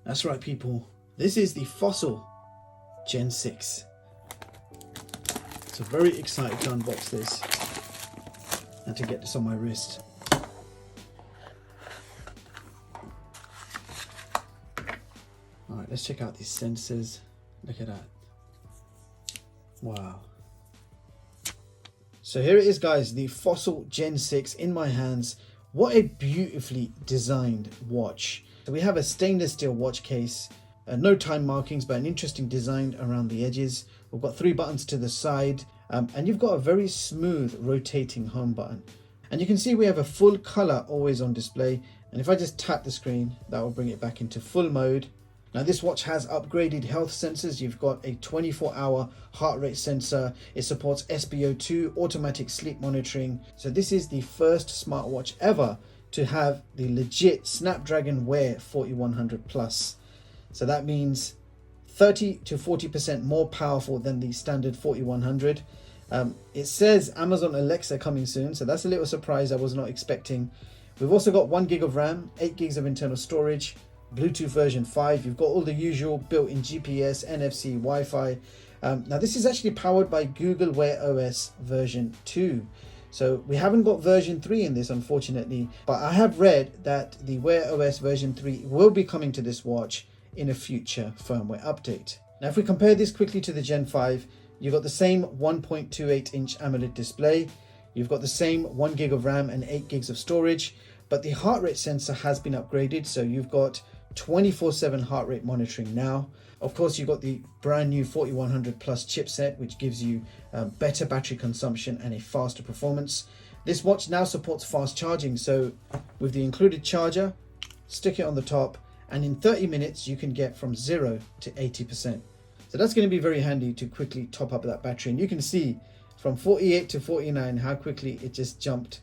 That's right, people. This is the Fossil Gen 6. So very excited to unbox this and to get this on my wrist. Alright, let's check out these sensors. Look at that. Wow. So here it is, guys, the Fossil Gen 6 in my hands. What a beautifully designed watch. So we have a stainless steel watch case, no time markings, but an interesting design around the edges. We've got 3 buttons to the side, and you've got a very smooth rotating home button. And you can see we have a full color always on display. And if I just tap the screen, that will bring it back into full mode. Now this watch has upgraded health sensors. You've got a 24-hour heart rate sensor. It supports SpO2, automatic sleep monitoring. So this is the first smartwatch ever to have the legit Snapdragon Wear 4100 Plus. So that means 30 to 40% more powerful than the standard 4100. It says Amazon Alexa coming soon, so that's a little surprise I was not expecting. We've also got 1 gig of RAM, 8 gigs of internal storage, Bluetooth version 5. You've got all the usual built-in GPS, NFC, Wi-Fi. Now this is actually powered by Google Wear OS version 2. So we haven't got version 3 in this, unfortunately, but I have read that the Wear OS version 3 will be coming to this watch in a future firmware update. Now if we compare this quickly to the Gen 5, you've got the same 1.28 inch AMOLED display, you've got the same 1 gig of RAM and 8 gigs of storage, but the heart rate sensor has been upgraded, so you've got 24/7 heart rate monitoring now. Of course, you've got the brand new 4100 Plus chipset, which gives you better battery consumption and a faster performance. This watch now supports fast charging, so with the included charger, stick it on the top, and in 30 minutes you can get from 0 to 80%. So that's going to be very handy to quickly top up that battery. And you can see from 48 to 49 how quickly it just jumped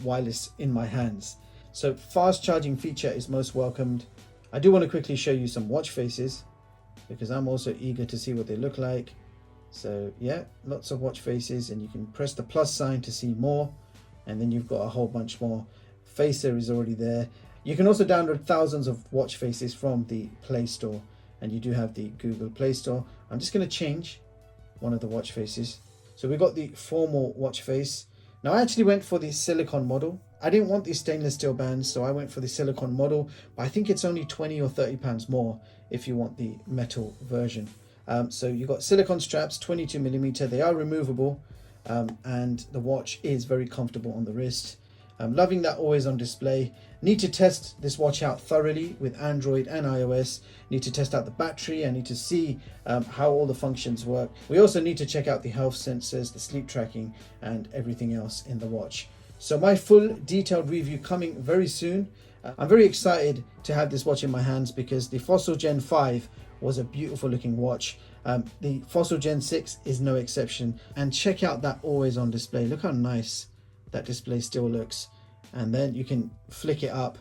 wireless in my hands. So fast charging feature is most welcomed. I do want to quickly show you some watch faces because I'm also eager to see what they look like. So yeah, lots of watch faces, and you can press the plus sign to see more, and then you've got a whole bunch more. Facer is already there. You can also download thousands of watch faces from the Play Store, and you do have the Google Play Store. I'm just going to change one of the watch faces. So we've got the formal watch face. Now I actually went for the silicone model. I didn't want these stainless steel bands, so I went for the silicone model, but I think it's only 20 or 30 pounds more if you want the metal version. So you've got silicone straps, 22mm, they are removable, and the watch is very comfortable on the wrist. I'm loving that always on display. Need to test this watch out thoroughly with Android and iOS. Need to test out the battery. I need to see how all the functions work. We also need to check out the health sensors, the sleep tracking, and everything else in the watch. So my full detailed review coming very soon. I'm very excited to have this watch in my hands because the Fossil Gen 5 was a beautiful looking watch. The Fossil Gen 6 is no exception. And check out that always on display. Look how nice that display still looks. And then you can flick it up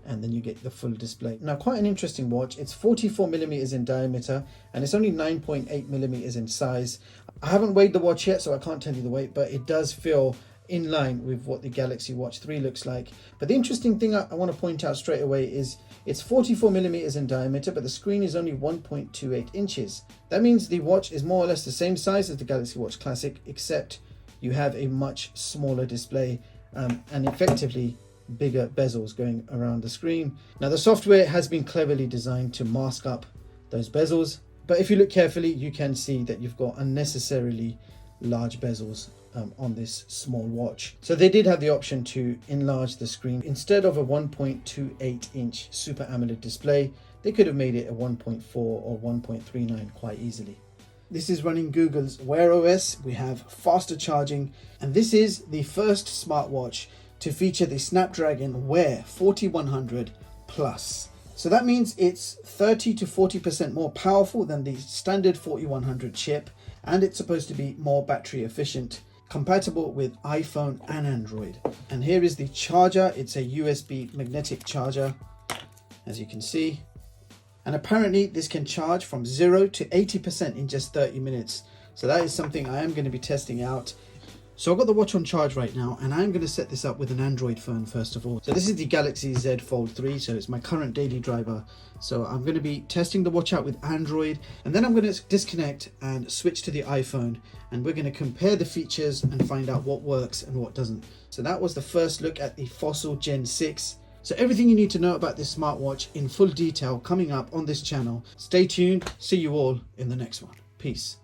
and then you get the full display. Now, quite an interesting watch. It's 44mm in diameter and it's only 9.8mm in size. I haven't weighed the watch yet, so I can't tell you the weight, but it does feel in line with what the Galaxy Watch 3 looks like. But the interesting thing I want to point out straight away is it's 44mm in diameter, but the screen is only 1.28 inches. That means the watch is more or less the same size as the Galaxy Watch Classic, except you have a much smaller display and effectively bigger bezels going around the screen. Now the software has been cleverly designed to mask up those bezels, but if you look carefully you can see that you've got unnecessarily large bezels on this small watch. So they did have the option to enlarge the screen. Instead of a 1.28 inch Super AMOLED display, they could have made it a 1.4 or 1.39 quite easily. This is running Google's Wear OS. We have faster charging, and this is the first smartwatch to feature the Snapdragon Wear 4100 Plus. So that means it's 30 to 40% more powerful than the standard 4100 chip, and it's supposed to be more battery efficient, compatible with iPhone and Android. And here is the charger. It's a USB magnetic charger, as you can see. And apparently this can charge from 0 to 80% in just 30 minutes. So that is something I am going to be testing out. So I've got the watch on charge right now, and I'm going to set this up with an Android phone first of all. So this is the Galaxy Z Fold 3, so it's my current daily driver. So I'm going to be testing the watch out with Android, and then I'm going to disconnect and switch to the iPhone, and we're going to compare the features and find out what works and what doesn't. So that was the first look at the Fossil Gen 6. So everything you need to know about this smartwatch in full detail coming up on this channel. Stay tuned. See you all in the next one. Peace.